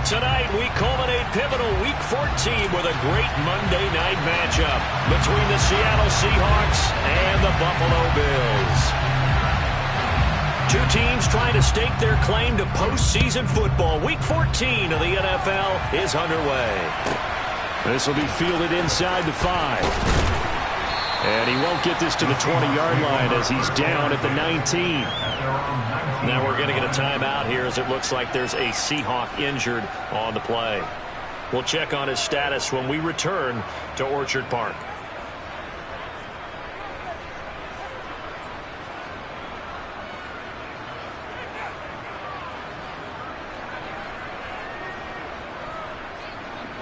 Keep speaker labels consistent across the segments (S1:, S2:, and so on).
S1: Tonight, we culminate pivotal Week 14 with a great Monday night matchup between the Seattle Seahawks and the Buffalo Bills. Two teams trying to stake their claim to postseason football. Week 14 of the NFL is underway. This will be fielded inside the 5. And he won't get this to the 20-yard line as he's down at the 19. Now we're going to get a timeout here as it looks like there's a Seahawk injured on the play. We'll check on his status when we return to Orchard Park.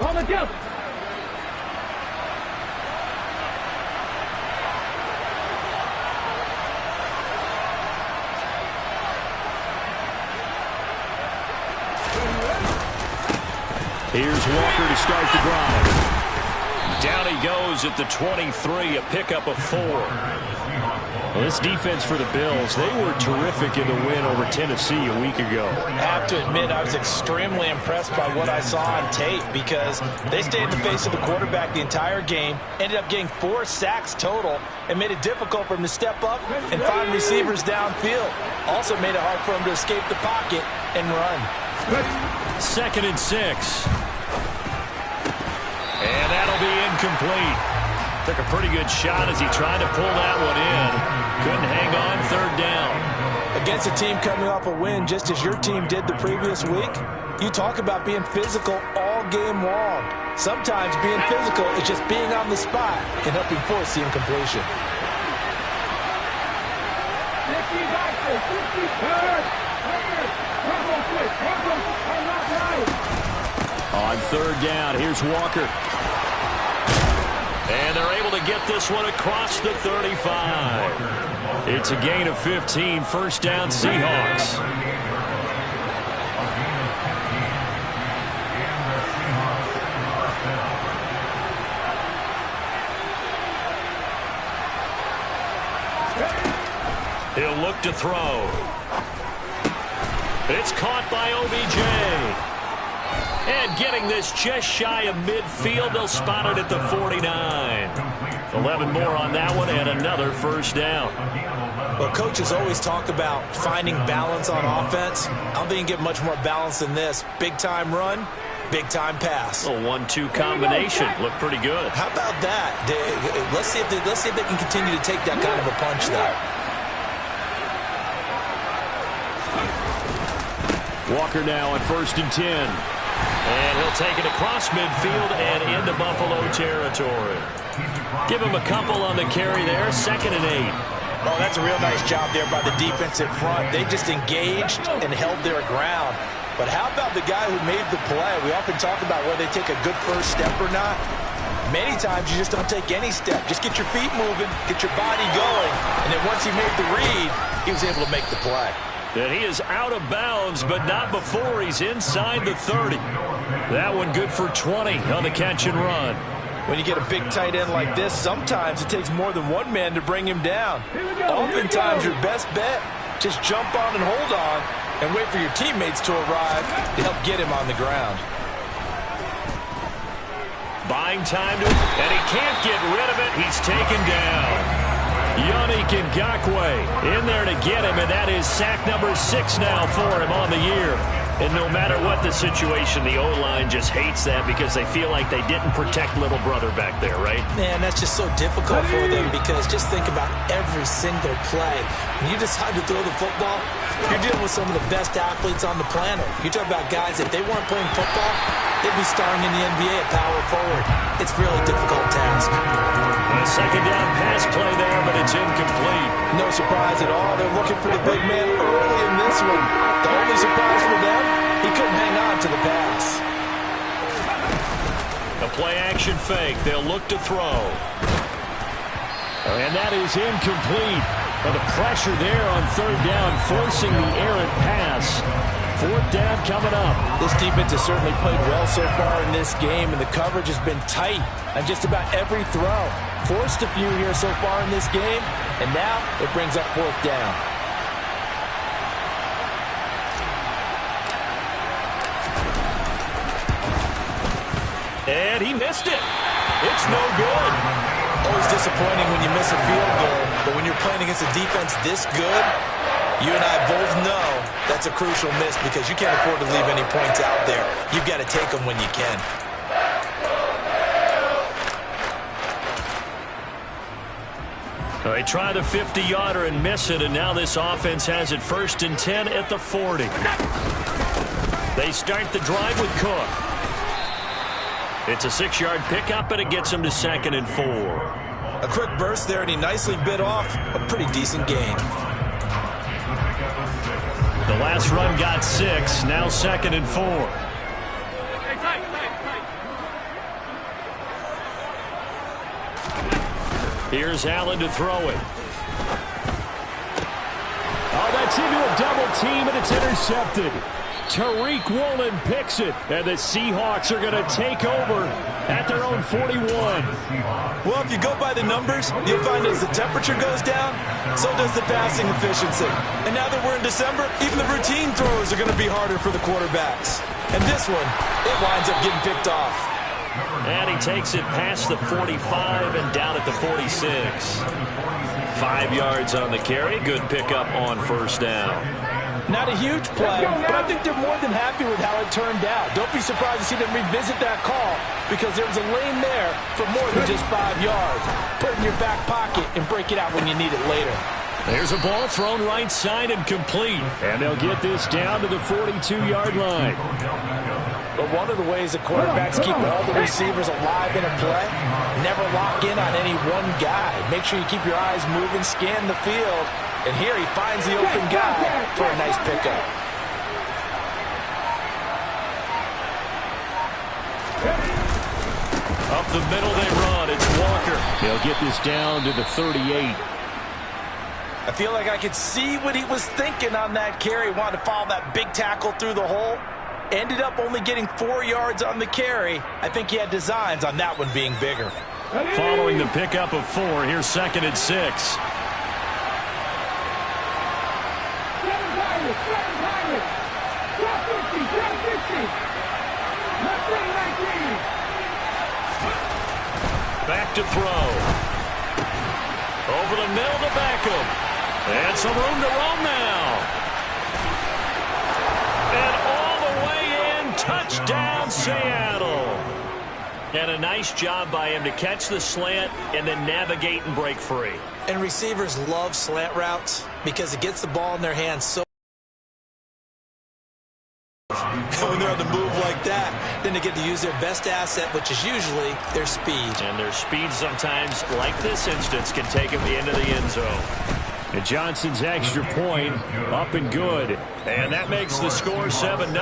S2: On the jump.
S1: Here's Walker to start the drive. Down he goes at the 23, a pickup of 4. Well, this defense for the Bills, they were terrific in the win over Tennessee a week ago.
S3: I have to admit, I was extremely impressed by what I saw on tape because they stayed in the face of the quarterback the entire game, ended up getting 4 sacks total, and made it difficult for him to step up and find receivers downfield. Also made it hard for him to escape the pocket and run.
S1: 2nd and 6. And that'll be incomplete. Took a pretty good shot as he tried to pull that one in. Couldn't hang on, 3rd down.
S3: Against a team coming off a win just as your team did the previous week, you talk about being physical all game long. Sometimes being physical is just being on the spot and helping force the incompletion.
S1: On 3rd down, here's Walker. And they're able to get this one across the 35. It's a gain of 15, 1st down Seahawks. He'll look to throw. It's caught by OBJ. And getting this just shy of midfield, they'll spot it at the 49. 11 more on that one and another 1st down.
S3: Well, coaches always talk about finding balance on offense. I don't think you can get much more balance than this. Big-time run, big-time pass.
S1: A 1-2 combination. Looked pretty good.
S3: How about that? Let's see if they can continue to take that kind of a punch there.
S1: Walker now on 1st and 10. And he'll take it across midfield and into Buffalo territory. Give him a couple on the carry there. 2nd and 8.
S3: Oh, that's a real nice job there by the defensive front. They just engaged and held their ground. But how about the guy who made the play? We often talk about whether they take a good first step or not. Many times you just don't take any step. Just get your feet moving, get your body going. And then once he made the read, he was able to make the play.
S1: And he is out of bounds, but not before he's inside the 30. That one good for 20 on the catch and run.
S3: When you get a big tight end like this, sometimes it takes more than one man to bring him down. Oftentimes your best bet, just jump on and hold on and wait for your teammates to arrive to help get him on the ground.
S1: Buying time to, and he can't get rid of it. He's taken down. Yannick Ngakoue in there to get him, and that is sack number 6 now for him on the year. And no matter what the situation, the O-line just hates that because they feel like they didn't protect little brother back there, right?
S3: Man, that's just so difficult for them because just think about every single play. When you decide to throw the football, you're dealing with some of the best athletes on the planet. You talk about guys, if they weren't playing football, they'd be starring in the NBA at power forward. It's a really difficult task.
S1: A 2nd down pass play there, but it's incomplete.
S3: No surprise at all. They're looking for the big man early in this one. The only surprise for them, he couldn't hang on to the pass.
S1: A play-action fake. They'll look to throw. And that is incomplete. But the pressure there on 3rd down, forcing the errant pass. 4th down coming up.
S3: This defense has certainly played well so far in this game, and the coverage has been tight on just about every throw. Forced a few here so far in this game, and now it brings up 4th down.
S1: And he missed it. It's no good.
S3: Always disappointing when you miss a field goal, but when you're playing against a defense this good, you and I both know that's a crucial miss because you can't afford to leave any points out there. You've got to take them when you can.
S1: They try the 50-yarder and miss it, and now this offense has it 1st and 10 at the 40. They start the drive with Cook. It's a 6-yard pickup, and it gets him to 2nd and 4.
S3: A quick burst there, and he nicely bit off a pretty decent gain.
S1: The last run got 6, now 2nd and 4. Here's Allen to throw it.
S2: Oh, that's into a double team, and it's intercepted. Tariq Woolen picks it, and the Seahawks are going to take over at their own 41.
S3: Well, if you go by the numbers, you'll find as the temperature goes down, so does the passing efficiency. And now that we're in December, even the routine throws are going to be harder for the quarterbacks. And this one, it winds up getting picked off.
S1: And he takes it past the 45 and down at the 46. 5 yards on the carry. Good pickup on 1st down.
S4: Not a huge play, but I think they're more than happy with how it turned out. Don't be surprised to see them revisit that call because there was a lane there for more than just 5 yards. Put it in your back pocket and break it out when you need it later.
S1: There's a ball thrown right side and complete.
S2: And they'll get this down to the 42-yard line.
S4: But one of the ways the quarterbacks keep all the receivers alive in a play, never lock in on any one guy. Make sure you keep your eyes moving, scan the field. And here he finds the open guy for a nice pickup.
S1: Up the middle they run. It's Walker.
S2: They'll get this down to the 38.
S3: I feel like I could see what he was thinking on that carry. Wanted to follow that big tackle through the hole. Ended up only getting 4 yards on the carry. I think he had designs on that one being bigger.
S1: Following the pickup of 4, here's 2nd and 6. Back to throw. Over the middle to Beckham. And some room to roam now. And all the way in. Touchdown, Seattle. And a nice job by him to catch the slant and then navigate and break free.
S3: And receivers love slant routes because it gets the ball in their hands so when they're on the move like that, then they get to use their best asset, which is usually their speed.
S1: And their speed sometimes, like this instance, can take them into the end zone.
S2: And Johnson's extra point up and good.
S1: And that makes the score 7-0.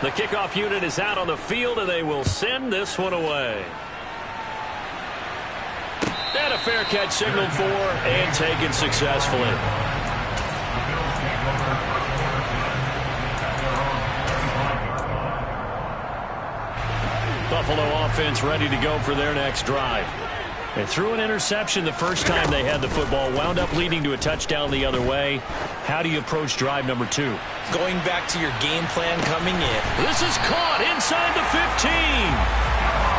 S1: The kickoff unit is out on the field, and they will send this one away. And a fair catch signaled for and taken successfully. Buffalo offense ready to go for their next drive. They threw an interception the first time they had the football, wound up leading to a touchdown the other way. How do you approach drive number 2?
S3: Going back to your game plan coming in.
S1: This is caught inside the 15.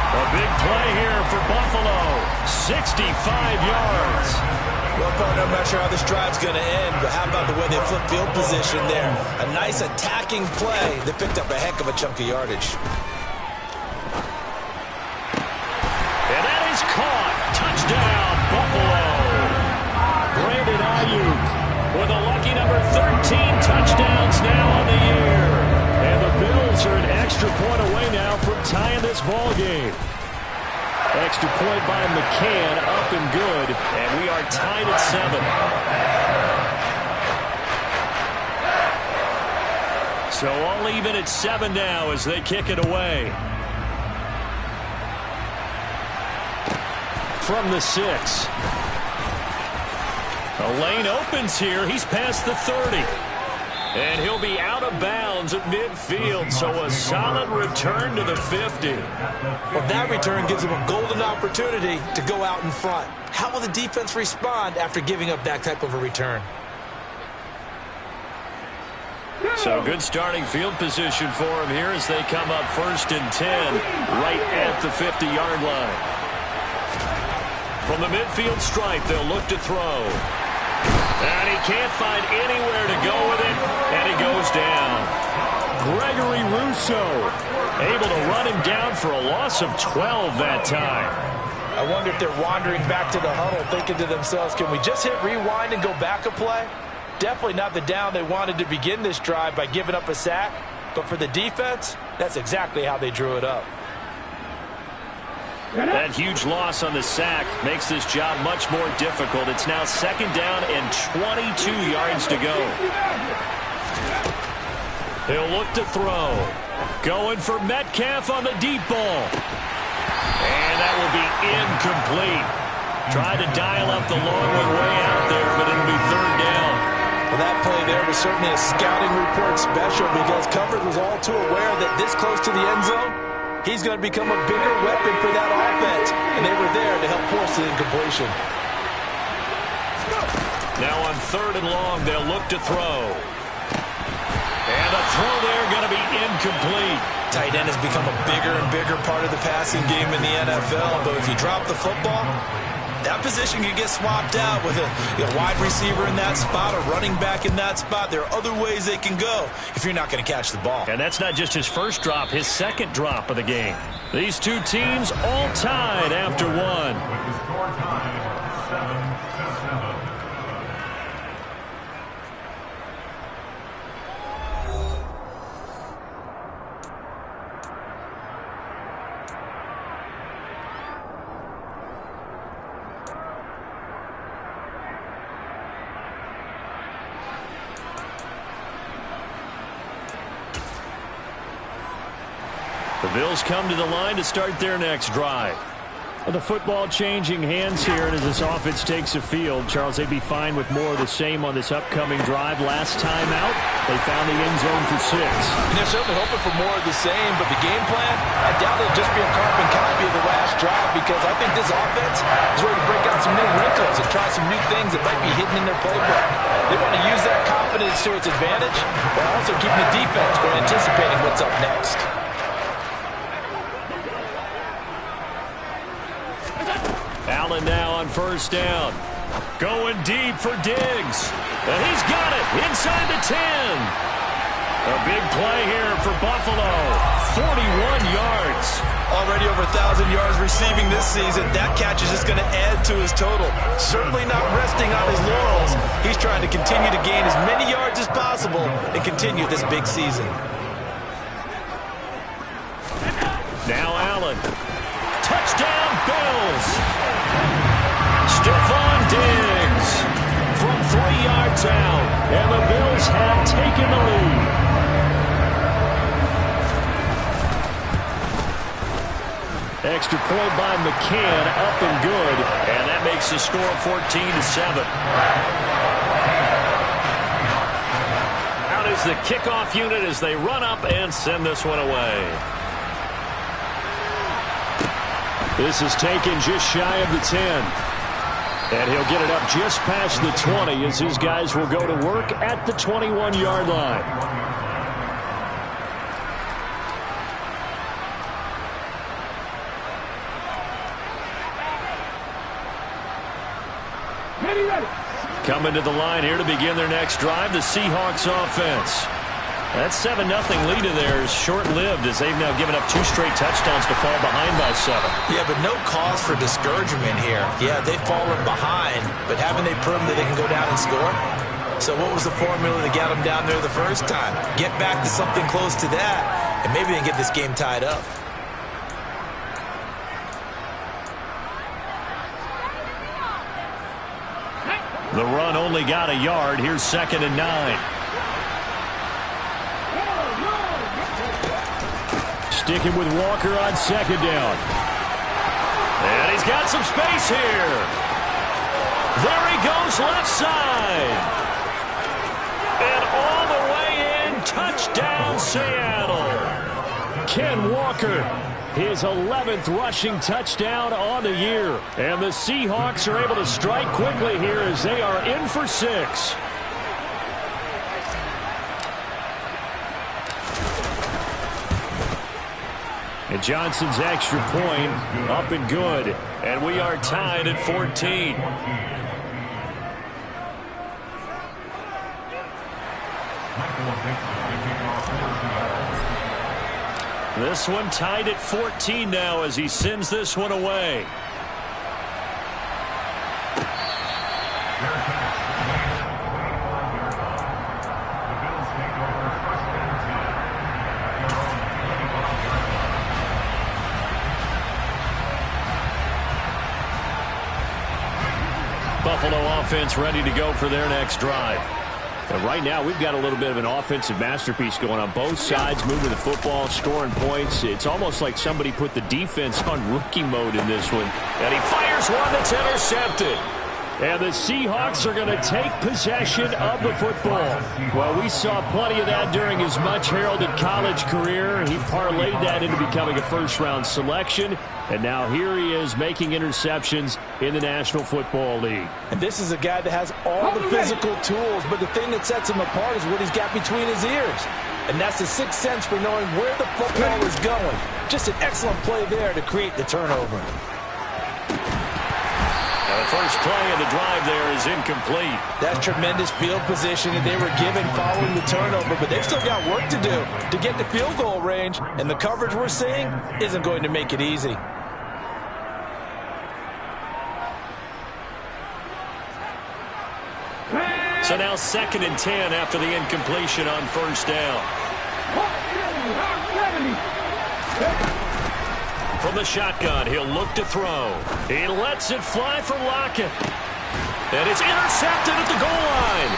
S1: A big play here for Buffalo. 65 yards.
S3: Well, partner, I'm not sure how this drive's going to end, but how about the way they flip field position there? A nice attacking play that picked up a heck of a chunk of yardage.
S1: And that is caught. Touchdown, Buffalo. Brandon Ayuk with a lucky number 13 touchdowns now on the year. And the Bills are an extra point away now from tying this ball game. Extra point by McCann, up and good, and we are tied at 7. So all even at 7 now as they kick it away. From the 6. A lane opens here. He's past the 30. And he'll be out of bounds at midfield, so a solid return to the 50.
S3: Well, that return gives him a golden opportunity to go out in front. How will the defense respond after giving up that type of a return?
S2: So good starting field position for him here as they come up 1st and 10 right at the 50-yard line. From the midfield stripe, they'll look to throw. And he can't find anywhere to go with it, and he goes down. Gregory Rousseau able to run him down for a loss of 12 that time.
S4: I wonder if they're wandering back to the huddle thinking to themselves, can we just hit rewind and go back a play? Definitely not the down they wanted to begin this drive by giving up a sack. But for the defense, that's exactly how they drew it up.
S2: That huge loss on the sack makes this job much more difficult. It's now 2nd down and 22 yards to go. He'll look to throw. Going for Metcalf on the deep ball. And that will be incomplete. Tried to dial up the long one way out there, but it'll be 3rd down.
S3: Well, that play there was certainly a scouting report special because coverage was all too aware that this close to the end zone, he's going to become a bigger weapon for that offense. And they were there to help force the incompletion.
S2: Now on 3rd and long, they'll look to throw. And a throw there going to be incomplete.
S3: Tight end has become a bigger and bigger part of the passing game in the NFL. But if you drop the football, that position can get swapped out with a wide receiver in that spot, a running back in that spot. There are other ways they can go if you're not going to catch the ball.
S2: And that's not just his first drop, his 2nd drop of the game. These two teams all tied after one. The Bills come to the line to start their next drive. Well, the football changing hands here, and as this offense takes the field, Charles, they'd be fine with more of the same on this upcoming drive. Last time out, they found the end zone for 6.
S3: And they're certainly hoping for more of the same, but the game plan, I doubt it'll just be a carbon copy of the last drive because I think this offense is ready to break out some new wrinkles and try some new things that might be hidden in their playbook. They want to use that confidence to its advantage while also keeping the defense from anticipating what's up next.
S2: Allen now on 1st down. Going deep for Diggs. And he's got it inside the 10. A big play here for Buffalo. 41 yards.
S3: Already over 1,000 yards receiving this season. That catch is just going to add to his total. Certainly not resting on his laurels. He's trying to continue to gain as many yards as possible and continue this big season.
S2: Now Allen. Touchdown, Bills. Stephon Diggs from 3 yards out, and the Bills have taken the lead. Extra point by McCann, up and good, and that makes the score 14-7. Out is the kickoff unit as they run up and send this one away. This is taken just shy of the 10. And he'll get it up just past the 20 as his guys will go to work at the 21-yard line. Coming to the line here to begin their next drive, the Seahawks offense. That 7-0 lead of theirs short-lived as they've now given up 2 straight touchdowns to fall behind by 7.
S3: Yeah, but no cause for discouragement here. Yeah, they've fallen behind, but haven't they proven that they can go down and score? So what was the formula that got them down there the first time? Get back to something close to that, and maybe they can get this game tied up.
S2: The run only got a yard. Here's 2nd and 9. Sticking with Walker on 2nd down. And he's got some space here. There he goes left side. And all the way in, touchdown Seattle. Ken Walker, his 11th rushing touchdown on the year. And the Seahawks are able to strike quickly here as they are in for 6. And Johnson's extra point up and good. And we are tied at 14. This one tied at 14 now as he sends this one away. Buffalo offense ready to go for their next drive. And right now, we've got a little bit of an offensive masterpiece going on. Both sides moving the football, scoring points. It's almost like somebody put the defense on rookie mode in this one.
S1: And he fires one that's intercepted.
S2: And the Seahawks are going to take possession of the football. Well, we saw plenty of that during his much-heralded college career. He parlayed that into becoming a first-round selection. And now here he is making interceptions in the National Football League.
S4: And this is a guy that has all the physical tools, but the thing that sets him apart is what he's got between his ears. And that's the sixth sense for knowing where the football is going. Just an excellent play there to create the turnover.
S1: Now the first play of the drive there is incomplete.
S4: That's tremendous field position that they were given following the turnover, but they've still got work to do to get to field goal range, and the coverage we're seeing isn't going to make it easy.
S1: So now 2nd and 10 after the incompletion on first down. From the shotgun, he'll look to throw. He lets it fly for Lockett. And it's intercepted at the goal line.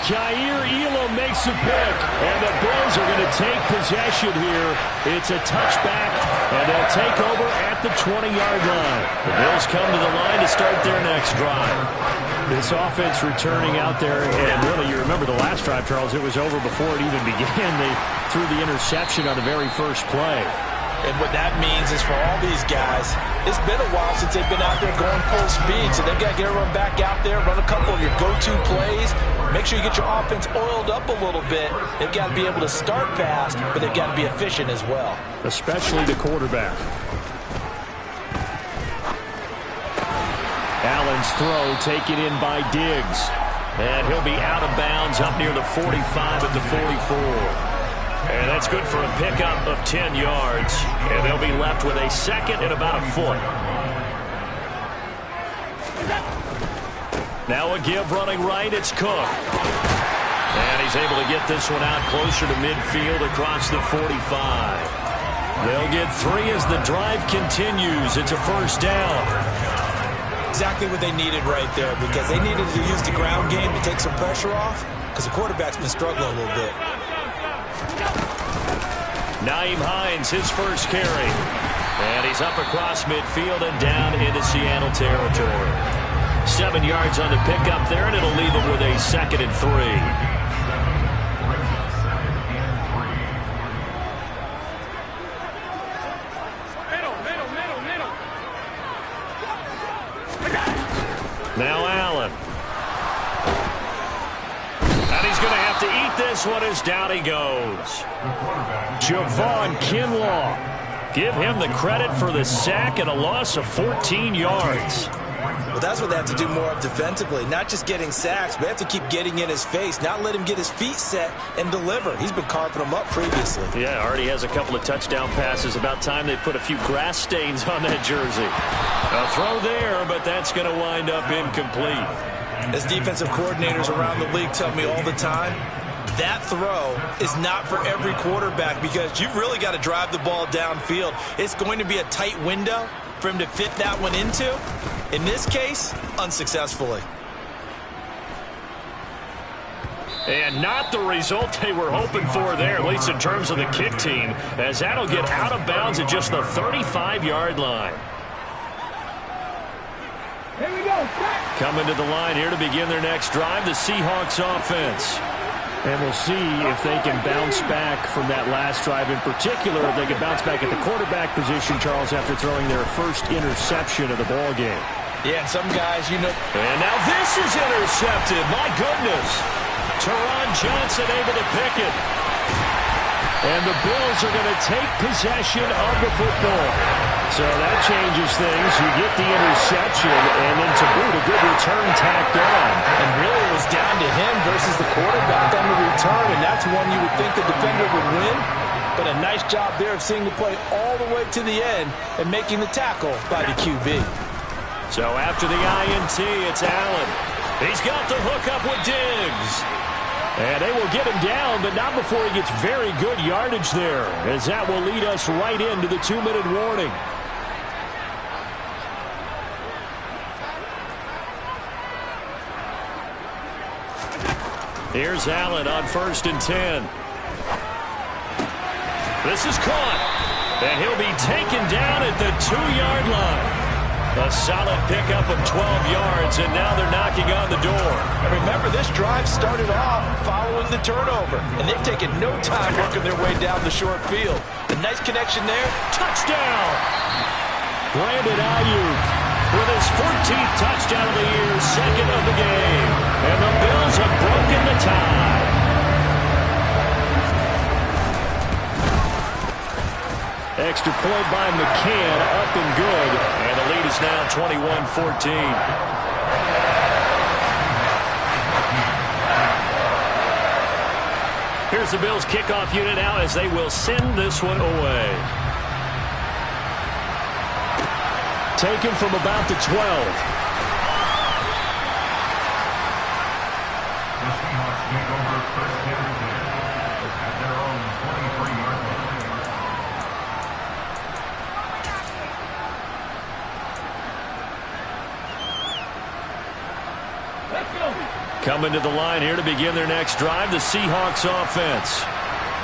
S2: Jair Elam makes a pick, and the Bills are going to take possession here. It's a touchback, and they'll take over at the 20-yard line.
S1: The Bills come to the line to start their next drive.
S2: This offense returning out there, and really, you remember the last drive, Charles, it was over before it even began. They threw the interception on the very first play.
S4: And what that means is for all these guys, it's been a while since they've been out there going full speed, so they've got to get everyone back out there, run a couple of your go-to plays, make sure you get your offense oiled up a little bit. They've got to be able to start fast, but they've got to be efficient as well.
S2: Especially the quarterback. Allen's throw taken in by Diggs.
S1: And he'll be out of bounds up near the 45 at the 44. And that's good for a pickup of 10 yards. And they'll be left with a second and about a foot. Now a give running right, it's Cook. And he's able to get this one out closer to midfield across the 45. They'll get 3 as the drive continues. It's a first down.
S3: Exactly what they needed right there, because they needed to use the ground game to take some pressure off, because the quarterback's been struggling a little bit.
S1: Naeem Hines, his first carry. And he's up across midfield and down into Seattle territory. 7 yards on the pickup there, and it'll leave him with a 2nd and 3. Now Allen. And he's going to have to eat this one as down he goes.
S2: Javon Kinlaw.
S1: Give him the credit for the sack and a loss of 14 yards.
S3: Well, that's what they have to do more of defensively. Not just getting sacks, but they have to keep getting in his face, not let him get his feet set and deliver. He's been carving them up previously.
S1: Yeah, already has a couple of touchdown passes. About time they put a few grass stains on that jersey. A throw there, but that's going to wind up incomplete.
S3: As defensive coordinators around the league tell me all the time, that throw is not for every quarterback, because you've really got to drive the ball downfield. It's going to be a tight window for him to fit that one into. In this case, unsuccessfully.
S1: And not the result they were hoping for there, at least in terms of the kick team, as that'll get out of bounds at just the 35-yard line.
S5: Here we go.
S1: Coming to the line here to begin their next drive, the Seahawks offense.
S2: And we'll see if they can bounce back from that last drive in particular, if they can bounce back at the quarterback position, Charles, after throwing their first interception of the ball game.
S3: Yeah, and some guys, you know.
S1: And now this is intercepted. My goodness. Teron Johnson able to pick it.
S2: And the Bills are going to take possession of the football. So that changes things. You get the interception, and then to boot, a good return tacked on.
S4: And really it was down to him versus the quarterback on the return, and that's one you would think the defender would win. But a nice job there of seeing the play all the way to the end and making the tackle by the QB.
S2: So after the INT, it's Allen. He's got the hook up with Diggs. And they will get him down, but not before he gets very good yardage there, as that will lead us right into the 2-minute warning. Here's Allen on 1st and 10. This is caught, and he'll be taken down at the 2-yard line. A solid pickup of 12 yards, and now they're knocking on the door.
S4: And remember, this drive started off following the turnover, and they've taken no time working their way down the short field. A nice connection there.
S2: Touchdown! Brandon Ayuk with his 14th touchdown of the year, 2nd of the game. And the Bills have broken the tie. Extra point by McCann, up and good. And the lead is now 21-14. Here's the Bills kickoff unit now as they will send this one away. Taken from about the 12. Coming to the line here to begin their next drive, the Seahawks offense.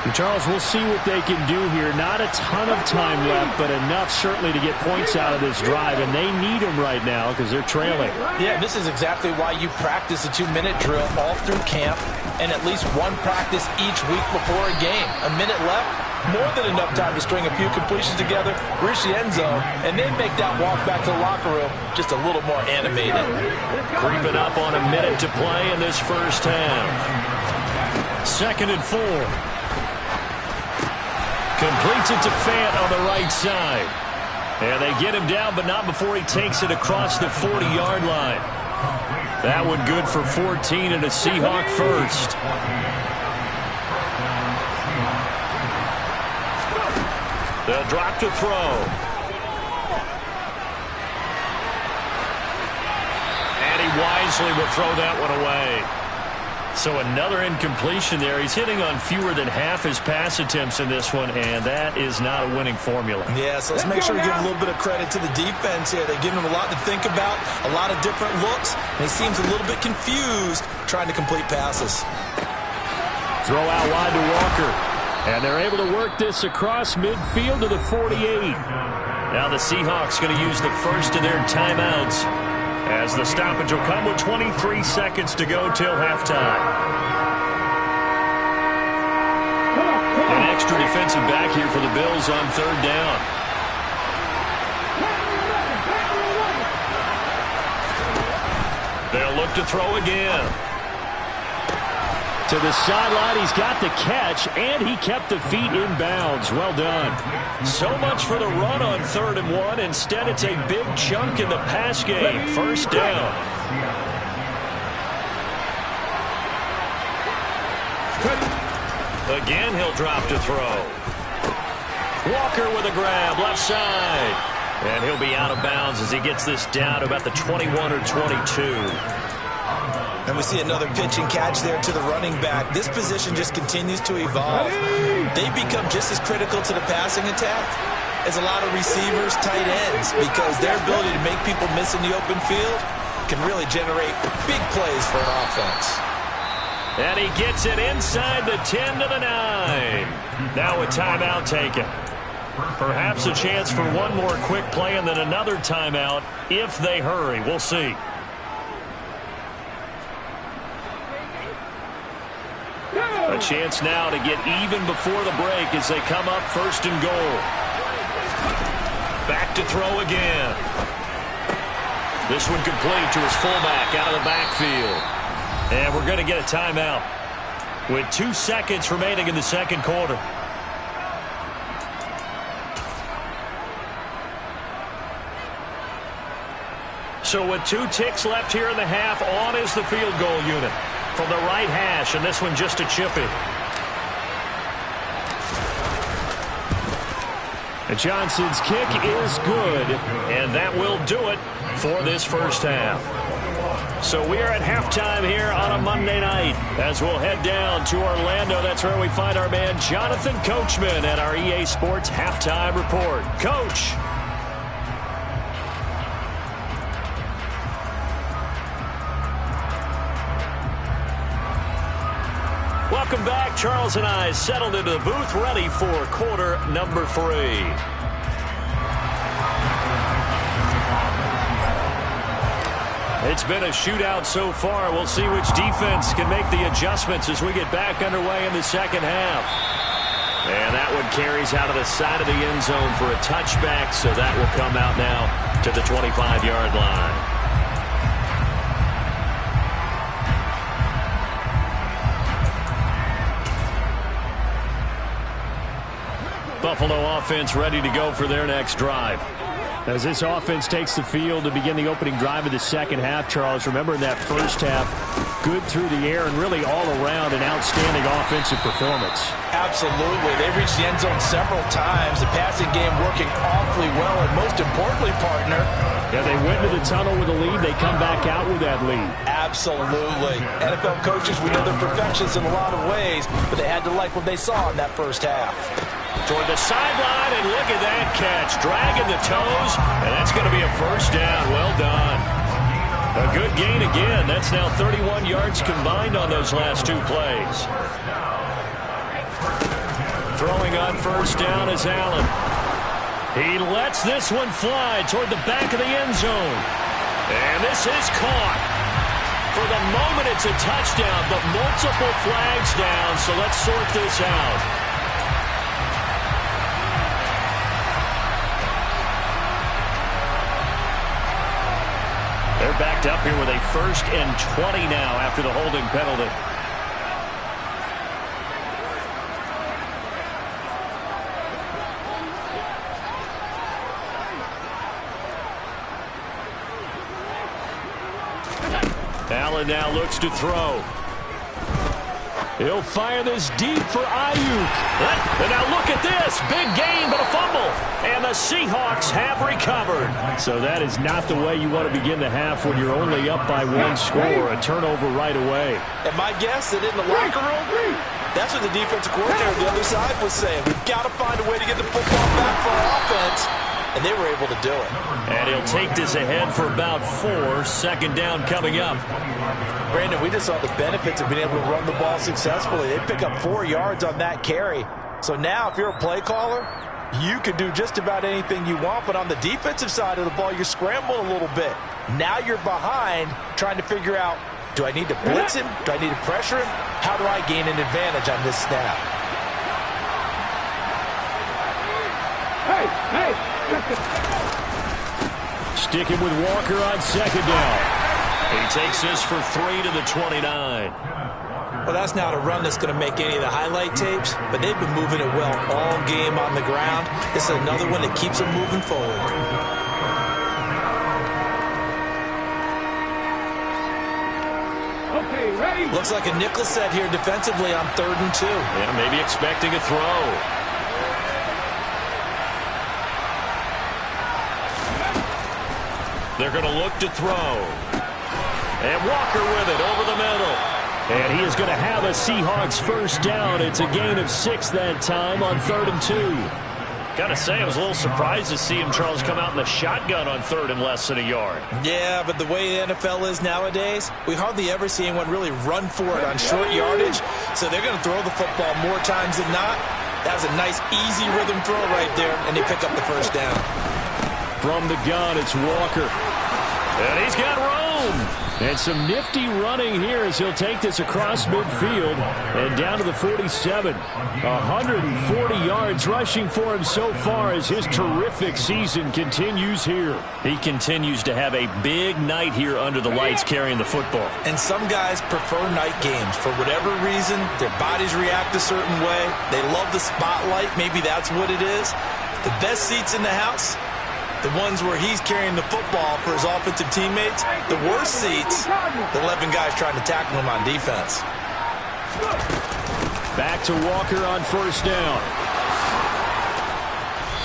S2: And Charles, we'll see what they can do here. Not a ton of time left, but enough certainly to get points out of this drive, and they need them right now because they're trailing.
S4: Yeah, this is exactly why you practice a 2-minute drill all through camp and at least one practice each week before a game. A minute left, more than enough time to string a few completions together, reach the end zone, and then make that walk back to the locker room just a little more animated.
S2: Creeping up on a minute to play in this first half. 2nd and 4. Completes it to Fant on the right side. And they get him down, but not before he takes it across the 40-yard line. That one good for 14 and a Seahawk first. They'll drop to throw. And he wisely will throw that one away. So another incompletion there. He's hitting on fewer than half his pass attempts in this one, and that is not a winning formula.
S3: Yeah, so let's make sure we give a little bit of credit to the defense here. They're giving him a lot to think about, a lot of different looks, and he seems a little bit confused trying to complete passes.
S2: Throw out wide to Walker. And they're able to work this across midfield to the 48. Now the Seahawks going to use the first of their timeouts, as the stoppage will come with 23 seconds to go till halftime. An extra defensive back here for the Bills on 3rd down. They'll look to throw again. To the sideline, he's got the catch, and he kept the feet in bounds. Well done. So much for the run on 3rd and 1. Instead, it's a big chunk in the pass game. 1st down. Again, he'll drop to throw. Walker with a grab, left side. And he'll be out of bounds as he gets this down to about the 21 or 22.
S3: And we see another pitch and catch there to the running back. This position just continues to evolve. They become just as critical to the passing attack as a lot of receivers, tight ends, because their ability to make people miss in the open field can really generate big plays for an offense.
S2: And he gets it inside the 10 to the 9. Now a timeout taken. Perhaps a chance for one more quick play and then another timeout if they hurry. We'll see. A chance now to get even before the break as they come up 1st and goal. Back to throw again. This one complete to his fullback out of the backfield. And we're going to get a timeout with 2 seconds remaining in the 2nd quarter.
S1: So with 2 ticks left here in the half, on is the field goal unit from the right hash, and this one just a chippy. And Johnson's kick is good, and that will do it for this first half. So we are at halftime here on a Monday night as we'll head down to Orlando. That's where we find our man Jonathan Coachman at our EA Sports Halftime Report. Coach. Welcome back. Charles and I settled into the booth, ready for quarter number 3. It's been a shootout so far. We'll see which defense can make the adjustments as we get back underway in the second half. And that one carries out of the side of the end zone for a touchback, so that will come out now to the 25-yard line. Buffalo offense ready to go for their next drive. As this offense takes the field to begin the opening drive of the second half, Charles, remember in that first half, good through the air and really all around an outstanding offensive performance.
S3: Absolutely. They reached the end zone several times. The passing game working awfully well, and most importantly, partner.
S1: Yeah, they went to the tunnel with a lead. They come back out with that lead.
S3: Absolutely. NFL coaches, we know they're perfectionists in a lot of ways, but they had to like what they saw in that first half.
S1: Toward the sideline, and look at that catch. Dragging the toes, and that's going to be a first down. Well done. A good gain again. That's now 31 yards combined on those last 2 plays. Throwing on first down is Allen. He lets this one fly toward the back of the end zone. And this is caught. For the moment, it's a touchdown, but multiple flags down, so let's sort this out. They're backed up here with a 1st and 20 now after the holding penalty. Allen now looks to throw. He'll fire this deep for Ayuk. And now look at this. Big gain, but a fumble. And the Seahawks have recovered. So that is not the way you want to begin the half when you're only up by 1 score. A turnover right away.
S3: And my guess that in the locker room, that's what the defensive coordinator on the other side was saying. We've got to find a way to get the football back for our offense. And they were able to do it.
S1: And he'll take this ahead for about 4. Second down coming up.
S3: Brandon, we just saw the benefits of being able to run the ball successfully. They pick up 4 yards on that carry. So now if you're a play caller, you can do just about anything you want. But on the defensive side of the ball, you're scrambling a little bit. Now you're behind trying to figure out, do I need to blitz him? Do I need to pressure him? How do I gain an advantage on this snap?
S1: Sticking with Walker on second down. He takes this for 3 to the 29.
S4: Well, that's not a run that's going to make any of the highlight tapes, but they've been moving it well all game on the ground. This is another one that keeps them moving forward.
S2: Okay, ready.
S4: Looks like a nickel set here defensively on 3rd and 2.
S1: Yeah, maybe expecting a throw. They're going to look to throw. And Walker with it over the middle. And he is going to have a Seahawks first down. It's a gain of 6 that time on 3rd and 2. Got to say, I was a little surprised to see him, Charles, come out in the shotgun on 3rd and less than a yard.
S4: Yeah, but the way the NFL is nowadays, we hardly ever see anyone really run for it on short yardage. So they're going to throw the football more times than not. That was a nice, easy rhythm throw right there, and they pick up the first down.
S1: From the gun, it's Walker. And he's got room. And some nifty running here as he'll take this across midfield and down to the 47. 140 yards rushing for him so far as his terrific season continues here. He continues to have a big night here under the lights carrying the football.
S4: And some guys prefer night games. For whatever reason, their bodies react a certain way. They love the spotlight. Maybe that's what it is. The best seats in the house,
S3: The ones where he's carrying the football for his offensive teammates, the worst seats, the 11 guys trying to tackle him on defense.
S2: Back to Walker on first down.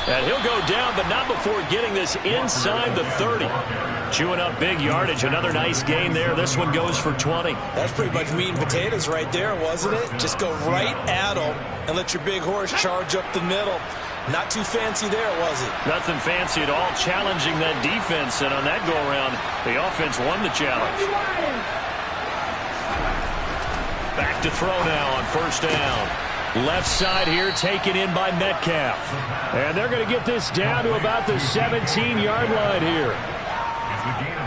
S2: And he'll go down, but not before getting this inside the 30. Chewing up big yardage. Another nice gain there. This one goes for 20.
S3: That's pretty much meat and potatoes right there, wasn't it? Just go right at them and let your big horse charge up the middle. Not too fancy there, was it?
S2: Nothing fancy at all. Challenging that defense, and on that go-around, the offense won the challenge. Back to throw now on first down. Left side here taken in by Metcalf. And they're going to get this down to about the 17-yard line here.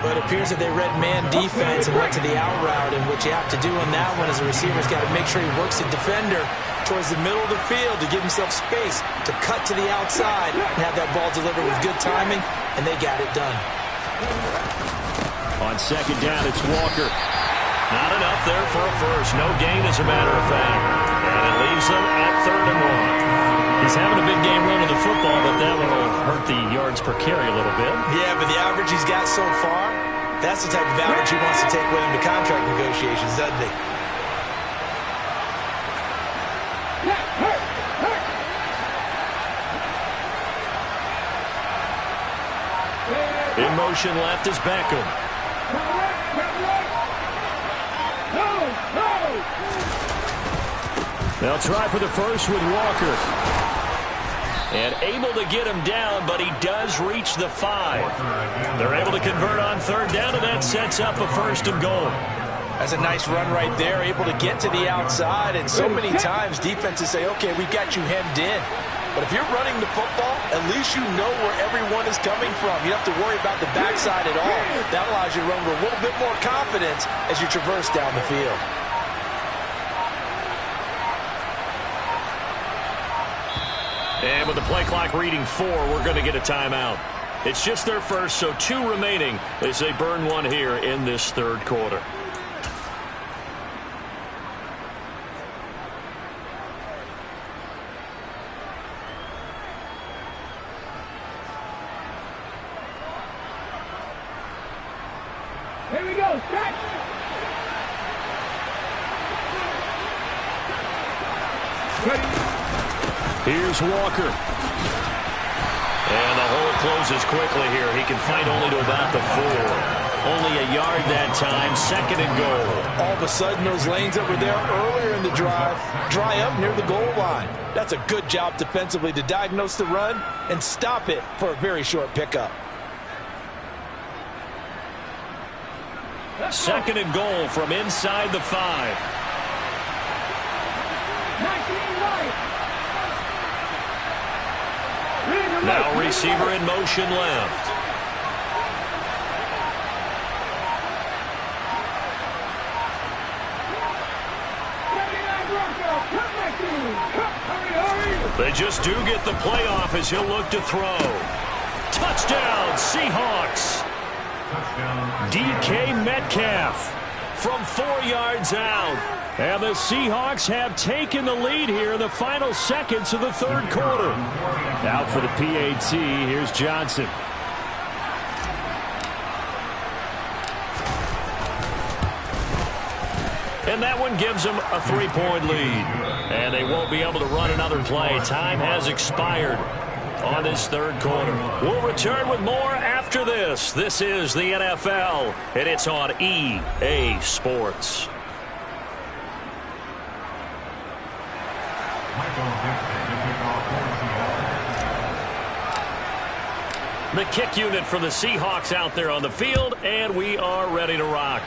S3: But it appears that they read man defense and went to the out route, and what you have to do on that one as a receiver's got to make sure he works the defender towards the middle of the field to give himself space to cut to the outside and have that ball delivered with good timing, and they got it done.
S2: On second down, it's Walker. Not enough there for a first. No gain, as a matter of fact. And it leaves them at 3rd and 1. He's having a big game running the football, but that one will hurt the yards per carry a little bit.
S3: Yeah, but the average he's got so far, that's the type of average he wants to take with him to contract negotiations, doesn't he?
S2: In motion left is Beckham. They'll try for the first with Walker. And able to get him down, but he does reach the 5. They're able to convert on third down, and that sets up a 1st and goal.
S3: That's a nice run right there, able to get to the outside, and so many times defenses say, okay, we got you hemmed in. But if you're running the football, at least you know where everyone is coming from. You don't have to worry about the backside at all. That allows you to run with a little bit more confidence as you traverse down the field.
S2: And with the play clock reading 4, we're going to get a timeout. It's just their first, so 2 remaining as they burn one here in this 3rd quarter.
S5: Here we go, stretch!
S2: Here's Walker. And the hole closes quickly here. He can fight only to about the 4. Only a yard that time, 2nd and goal.
S3: All of a sudden, those lanes that were there earlier in the drive dry up near the goal line. That's a good job defensively to diagnose the run and stop it for a very short pickup.
S2: 2nd and goal from inside the 5. Now receiver in motion left. They just do get the playoff as he'll look to throw. Touchdown, Seahawks. DK Metcalf from 4 yards out. And the Seahawks have taken the lead here in the final seconds of the 3rd quarter. Out for the PAT, here's Johnson. And that one gives them a 3-point lead. And they won't be able to run another play. Time has expired on this 3rd quarter. We'll return with more after this. This is the NFL, and it's on EA Sports. The kick unit for the Seahawks out there on the field, and we are ready to rock.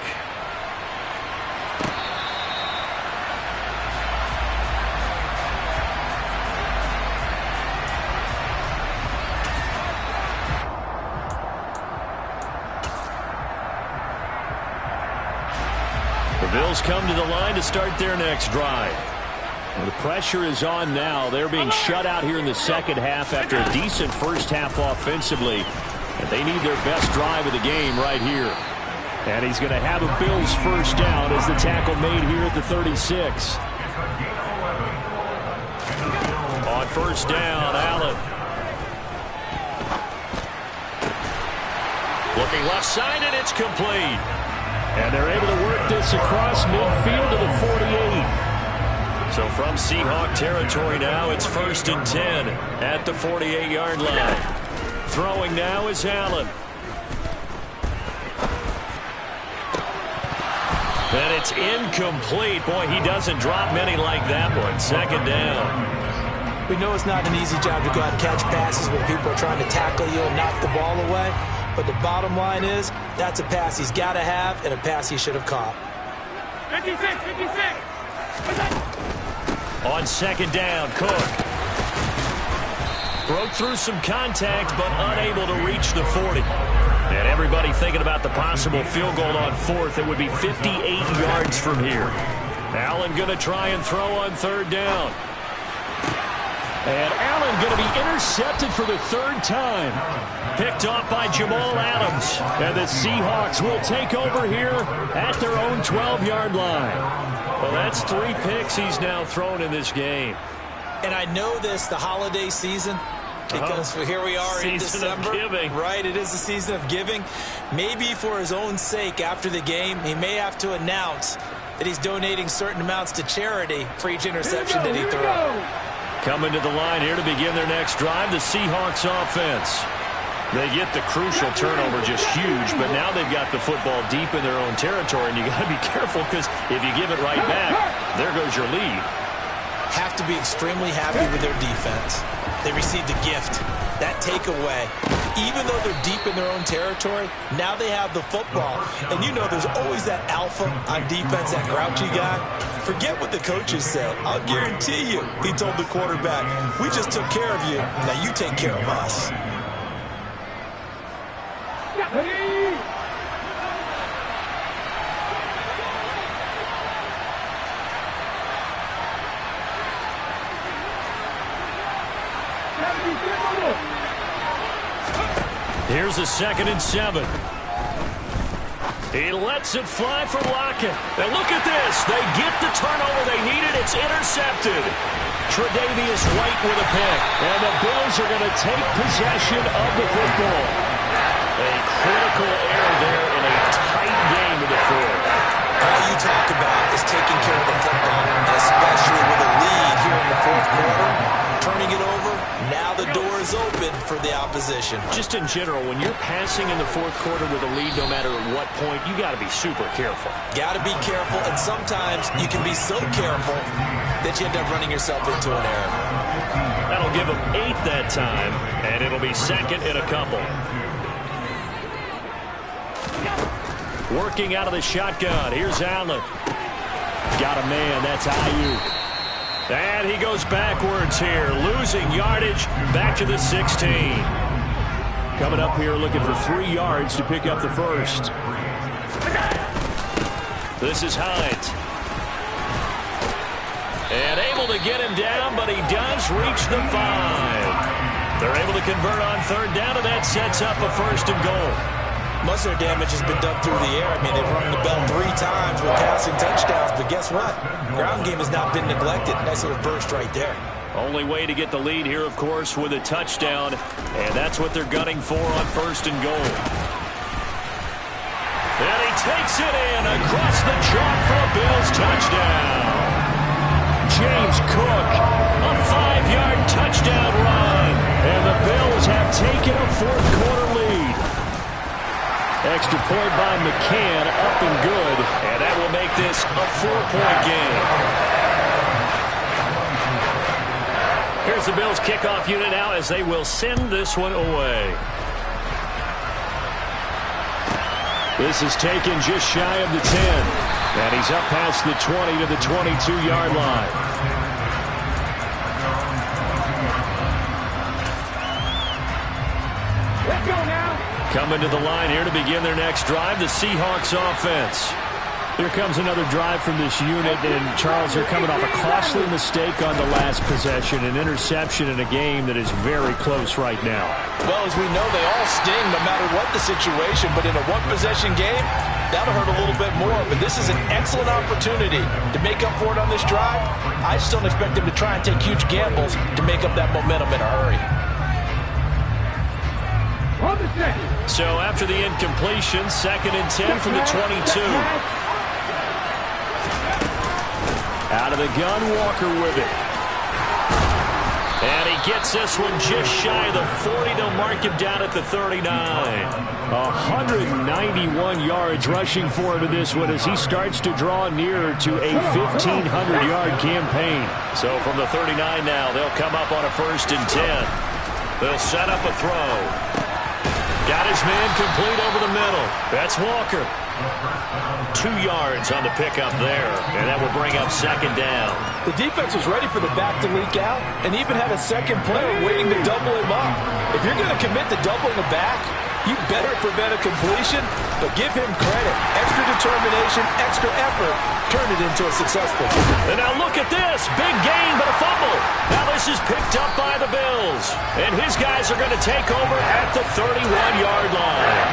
S2: The Bills come to the line to start their next drive. Well, the pressure is on now. They're being shut out here in the 2nd half after a decent first half offensively. And they need their best drive of the game right here. And he's going to have a Bills first down as the tackle made here at the 36. On first down, Allen. Looking left side, and it's complete. And they're able to work this across midfield to the 48. So from Seahawk territory now, it's 1st and 10 at the 48-yard line. Throwing now is Allen. And it's incomplete. Boy, he doesn't drop many like that one. 2nd down.
S3: We know it's not an easy job to go out and catch passes when people are trying to tackle you and knock the ball away. But the bottom line is, that's a pass he's got to have and a pass he should have caught.
S5: 56.
S2: On 2nd down, Cook. Broke through some contact, but unable to reach the 40. And everybody thinking about the possible field goal on 4th. It would be 58 yards from here. Allen going to try and throw on 3rd down. And Allen going to be intercepted for the 3rd time. Picked off by Jamal Adams. And the Seahawks will take over here at their own 12-yard line. Well, that's 3 picks he's now thrown in this game.
S3: And I know this, the holiday season, because here we are in December.
S2: Season of giving.
S3: Right, it is the season of giving. Maybe for his own sake after the game, he may have to announce that he's donating certain amounts to charity for each interception that he threw.
S2: Coming to the line here to begin their next drive, the Seahawks offense. They get the crucial turnover, just huge, but now they've got the football deep in their own territory, and you got to be careful because if you give it right back, there goes your lead.
S3: Have to be extremely happy with their defense. They received a gift. That takeaway, even though they're deep in their own territory, now they have the football. And you know there's always that alpha on defense, that grouchy guy. Forget what the coaches said. I'll guarantee you, he told the quarterback, we just took care of you. Now you take care of us.
S2: Here's a 2nd and 7. He lets it fly for Lockett. And look at this. They get the turnover they needed. It's intercepted. Tre'Davious White with a pick. And the Bills are going to take possession of the football. A critical error there in a tight game in the 4th.
S3: All you talk about is taking care of the football, and especially with a lead here in the 4th quarter. Turning it over, now the door is open for the opposition.
S2: Just in general, when you're passing in the 4th quarter with a lead, no matter at what point, you got to be super careful.
S3: Got to be careful, and sometimes you can be so careful that you end up running yourself into an error.
S2: That'll give them 8 that time, and it'll be 2nd and a couple. Working out of the shotgun. Here's Allen. Got a man. That's Ayuk. And he goes backwards here, losing yardage back to the 16. Coming up here looking for 3 yards to pick up the 1st. This is Hines. And able to get him down, but he does reach the 5. They're able to convert on 3rd down, and that sets up a 1st and goal.
S3: Most of their damage has been done through the air. I mean, they've rung the bell 3 times with passing touchdowns, but guess what? Ground game has not been neglected. Nice little burst right there.
S2: Only way to get the lead here, of course, with a touchdown, and that's what they're gunning for on 1st and goal. And he takes it in across the chalk for a Bills touchdown. James Cook, a 5-yard touchdown run, and the Bills have taken a 4th quarter lead. Extra point by McCann, up and good, and that will make this a 4-point game. Here's the Bills kickoff unit now as they will send this one away. This is taken just shy of the 10, and he's up past the 20 to the 22-yard line.
S5: Let's go now.
S2: Coming to the line here to begin their next drive, the Seahawks offense. Here comes another drive from this unit, and Charles, they're coming off a costly mistake on the last possession, an interception in a game that is very close right now.
S3: Well, as we know, they all sting no matter what the situation, but in a one-possession game, that'll hurt a little bit more. But this is an excellent opportunity to make up for it on this drive. I just don't expect them to try and take huge gambles to make up that momentum in a hurry.
S1: So after the incompletion, 2nd and 10 from the 22. Out of the gun, Walker with it. And he gets this one just shy of the 40. They'll mark him down at the 39. 191 yards rushing for him in this one as he starts to draw nearer to a 1,500-yard campaign. So from the 39 now, they'll come up on a 1st and 10. They'll set up a throw. Got his man complete over the middle. That's Walker. 2 yards on the pickup there, and that will bring up 2nd down.
S4: The defense was ready for the back to leak out and even had a second player waiting to double him up. If you're going to commit to doubling the back, you better prevent a completion, but give him credit. Extra determination, extra effort, turn it into a successful.
S1: And now look at this. Big gain, but a fumble. Now this is picked up by the Bills. And his guys are going to take over at the 31-yard line.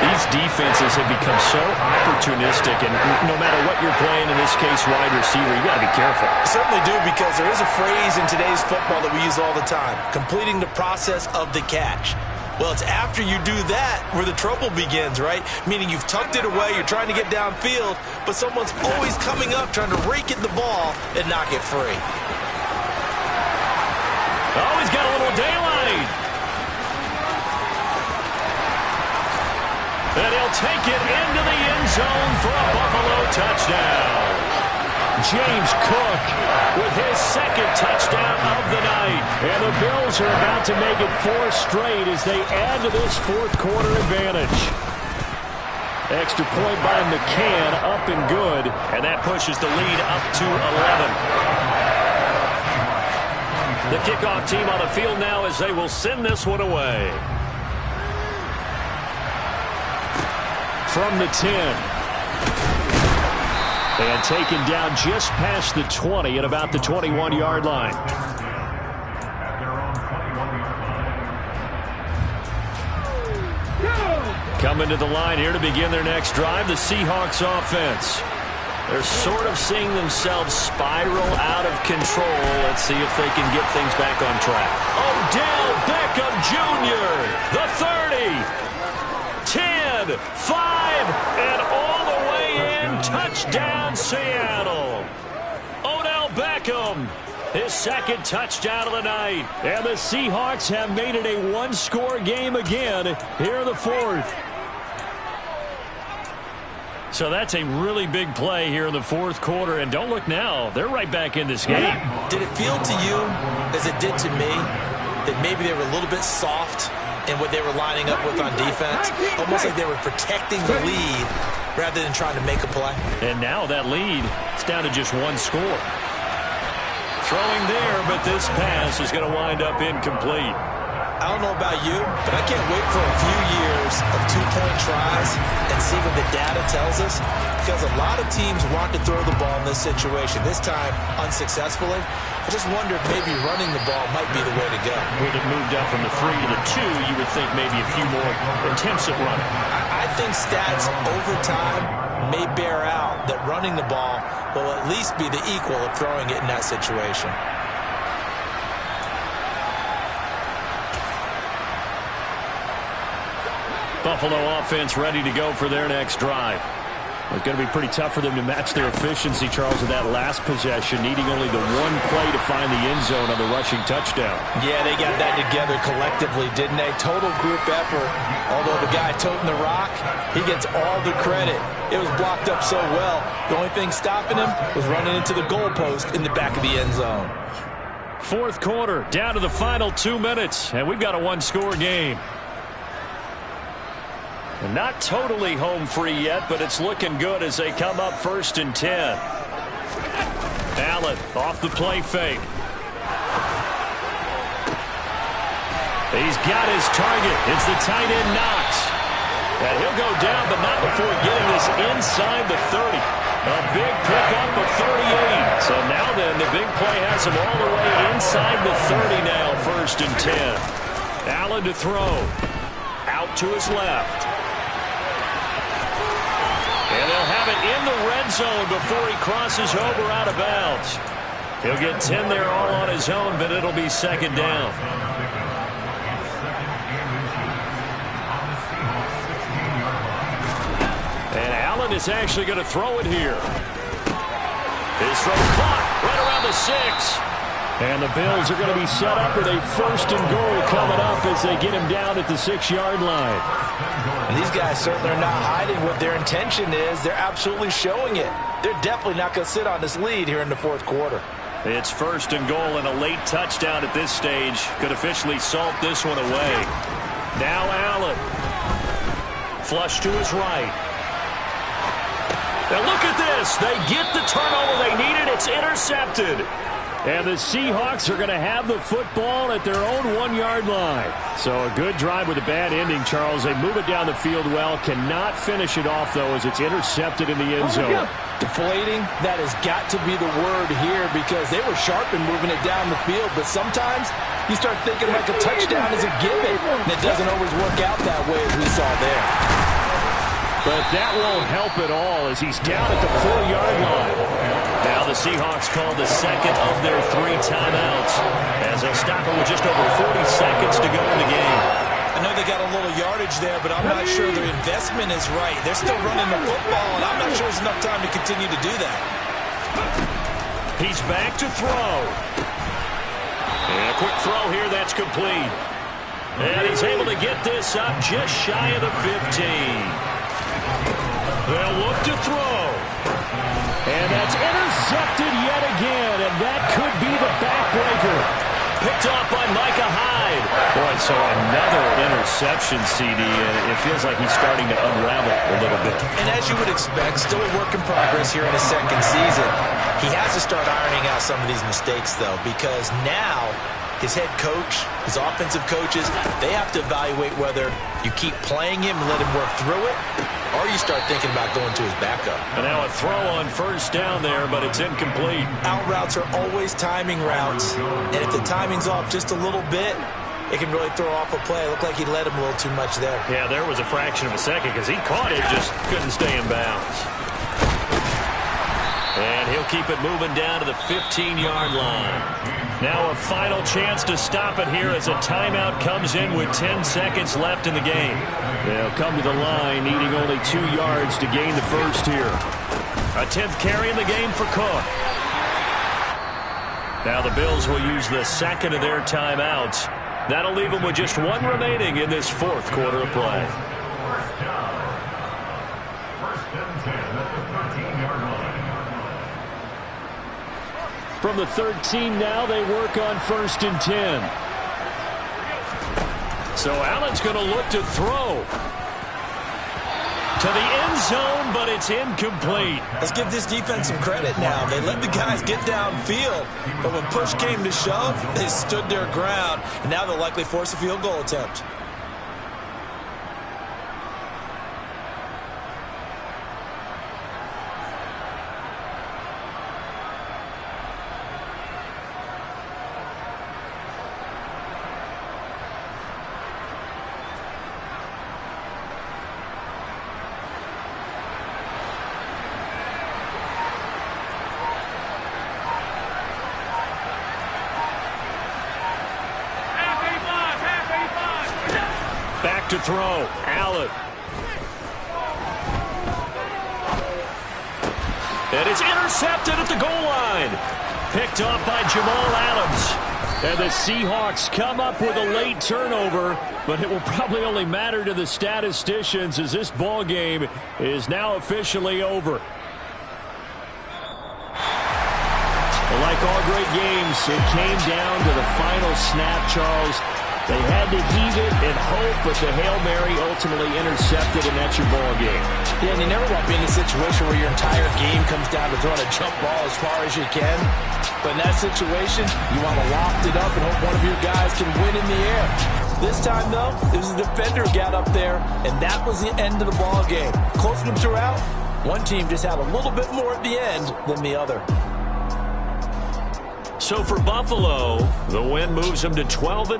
S1: These defenses have become so opportunistic, and no matter what you're playing, in this case wide receiver, you got to be careful.
S3: Certainly do, because there is a phrase in today's football that we use all the time, completing the process of the catch. Well, it's after you do that where the trouble begins, right? Meaning you've tucked it away, you're trying to get downfield, but someone's always coming up trying to rake at the ball and knock it free.
S1: Oh, he's got a little daylight. And he'll take it into the end zone for a Buffalo touchdown. James Cook with his 2nd touchdown of the night. And the Bills are about to make it 4 straight as they add to this 4th quarter advantage. Extra point by McCann, up and good. And that pushes the lead up to 11. The kickoff team on the field now as they will send this one away. From the 10. And taken down just past the 20 at about the 21-yard line. Coming to the line here to begin their next drive, the Seahawks offense. They're sort of seeing themselves spiral out of control. Let's see if they can get things back on track. Odell Beckham Jr., the 30, 10, 5, and all the way in. Touchdown, Seattle. Odell Beckham, his 2nd touchdown of the night. And the Seahawks have made it a 1-score game again here in the 4th. So that's a really big play here in the 4th quarter. And don't look now, they're right back in this game.
S3: Did it feel to you, as it did to me, that maybe they were a little bit soft in what they were lining up with on defense? Almost like they were protecting the lead rather than trying to make a play.
S1: And now that lead, it's down to just 1 score. Throwing there, but this pass is going to wind up incomplete.
S3: I don't know about you, but I can't wait for a few years of 2-point tries and see what the data tells us, because a lot of teams want to throw the ball in this situation. This time, unsuccessfully. I just wonder if maybe running the ball might be the way to go.
S1: With it moved up from the 3 to the 2, you would think maybe a few more attempts at running.
S3: I think stats over time may bear out that running the ball will at least be the equal of throwing it in that situation.
S1: Buffalo offense ready to go for their next drive. It's going to be pretty tough for them to match their efficiency, Charles, in that last possession, needing only the 1 play to find the end zone on the rushing touchdown.
S4: Yeah, they got that together collectively, didn't they? Total group effort. Although the guy toting the rock, he gets all the credit. It was blocked up so well. The only thing stopping him was running into the goalpost in the back of the end zone.
S1: 4th quarter, down to the final 2 minutes, and we've got a 1-score game. And not totally home free yet, but it's looking good as they come up 1st and 10. Allen off the play fake. He's got his target. It's the tight end Knox. And he'll go down, but not before getting this inside the 30. A big pickup of 38. So now then, the big play has him all the way inside the 30 now, 1st and 10. Allen to throw. Out to his left. And they'll have it in the red zone before he crosses over out of bounds. He'll get 10 there all on his own, but it'll be 2nd down.
S2: And Allen is actually going to throw it here. His throw caught right around the 6. And the Bills are going to be set up with a 1st and goal coming up as they get him down at the 6-yard line.
S3: And these guys certainly are not hiding what their intention is. They're absolutely showing it. They're definitely not going to sit on this lead here in the 4th quarter.
S2: It's 1st and goal, and a late touchdown at this stage could officially salt this one away. Now Allen. Flush to his right. Now look at this. They get the turnover they needed. It's intercepted. And the Seahawks are going to have the football at their own 1-yard line. So a good drive with a bad ending, Charles. They move it down the field well. Cannot finish it off, though, as it's intercepted in the end zone.
S3: Deflating, that has got to be the word here because they were sharp in moving it down the field. But sometimes you start thinking like a touchdown is a given. And it doesn't always work out that way as we saw there.
S2: But that won't help at all as he's down at the 4-yard line. Now the Seahawks call the 2nd of their 3 timeouts as they'll stop it with just over 40 seconds to go in the game.
S4: I know they got a little yardage there, but I'm not sure their investment is right. They're still running the football, and I'm not sure there's enough time to continue to do that.
S2: He's back to throw. And a quick throw here that's complete. And he's able to get this up just shy of the 15. They'll look to throw. And that's intercepted yet again, and that could be the backbreaker. Picked off by Micah Hyde. Boy, so another interception, CD, and it feels like he's starting to unravel a little bit.
S3: And as you would expect, still a work in progress here in his 2nd season. He has to start ironing out some of these mistakes, though, because now his head coach, his offensive coaches, they have to evaluate whether you keep playing him and let him work through it, or you start thinking about going to his backup.
S2: And now a throw on 1st down there, but it's incomplete.
S3: Out routes are always timing routes, and if the timing's off just a little bit, it can really throw off a play. It looked like he led him a little too much there.
S2: Yeah, there was a fraction of a second because he caught it, just couldn't stay in bounds. And he'll keep it moving down to the 15-yard line. Now a final chance to stop it here as a timeout comes in with 10 seconds left in the game. They'll come to the line needing only 2 yards to gain the 1st here. A 10th carry in the game for Cook. Now the Bills will use the 2nd of their timeouts. That'll leave them with just 1 remaining in this 4th quarter of play. From the 13 now, they work on 1st and 10. So Allen's going to look to throw. To the end zone, but it's incomplete.
S4: Let's give this defense some credit now. They let the guys get downfield, but when push came to shove, they stood their ground, and now they'll likely force a field goal attempt.
S2: To throw, Allen. And it's intercepted at the goal line. Picked off by Jamal Adams. And the Seahawks come up with a late turnover, but it will probably only matter to the statisticians as this ball game is now officially over. Like all great games, it came down to the final snap, Charles. They had to heave it and hope, but the Hail Mary ultimately intercepted, and that's your ball game.
S3: Yeah, and you never want to be in a situation where your entire game comes down to throwing a jump ball as far as you can. But in that situation, you want to loft it up and hope one of your guys can win in the air. This time, though, it was the defender who got up there, and that was the end of the ball game. Close them throughout. One team just had a little bit more at the end than the other.
S2: So for Buffalo, the win moves them to 12-1.